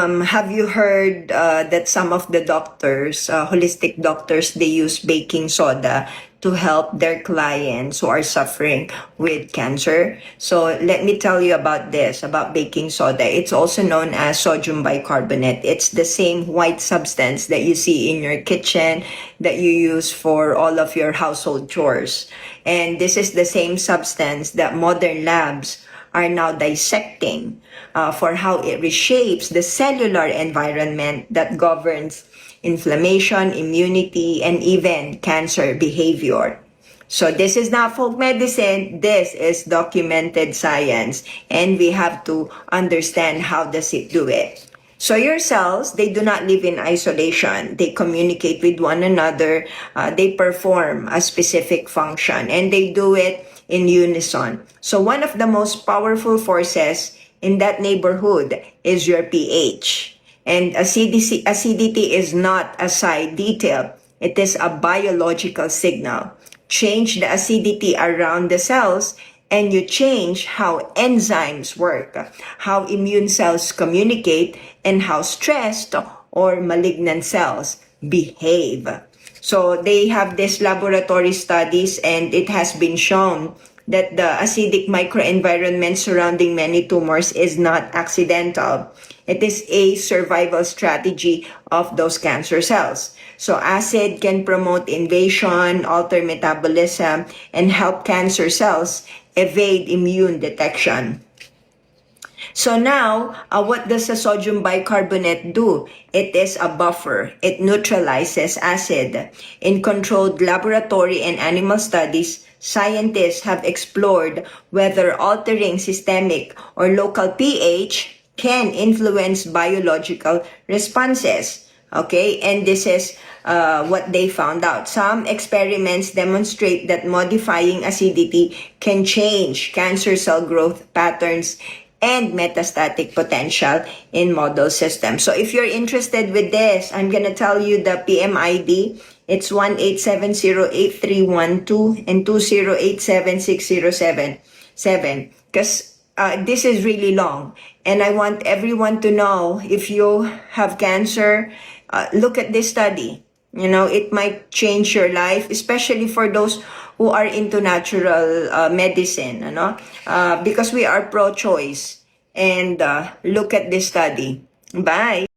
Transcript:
Have you heard that some of the doctors, holistic doctors, they use baking soda to help their clients who are suffering with cancer? So let me tell you about this, about baking soda. It's also known as sodium bicarbonate. It's the same white substance that you see in your kitchen that you use for all of your household chores. And this is the same substance that modern labs are now dissecting for how it reshapes the cellular environment that governs inflammation, immunity, and even cancer behavior. So this is not folk medicine, this is documented science, and we have to understand how does it do it. So your cells, they do not live in isolation. They communicate with one another. They perform a specific function, and they do it in unison. So one of the most powerful forces in that neighborhood is your pH. And acidity is not a side detail. It is a biological signal. Change the acidity around the cells and you change how enzymes work, how immune cells communicate, and how stressed or malignant cells behave. So they have these laboratory studies, and it has been shown that the acidic microenvironment surrounding many tumors is not accidental. It is a survival strategy of those cancer cells. So acid can promote invasion, alter metabolism, and help cancer cells evade immune detection. So now, what does the sodium bicarbonate do? It is a buffer. It neutralizes acid. In controlled laboratory and animal studies, scientists have explored whether altering systemic or local pH can influence biological responses. Okay, and this is what they found out. Some experiments demonstrate that modifying acidity can change cancer cell growth patterns and metastatic potential in model systems. So if you're interested with this, I'm going to tell you the PMID. It's 1870831 and 2087607 because this is really long. And I want everyone to know, if you have cancer, look at this study. You know, it might change your life, especially for those who are into natural medicine, you know, because we are pro-choice. And look at this study. Bye.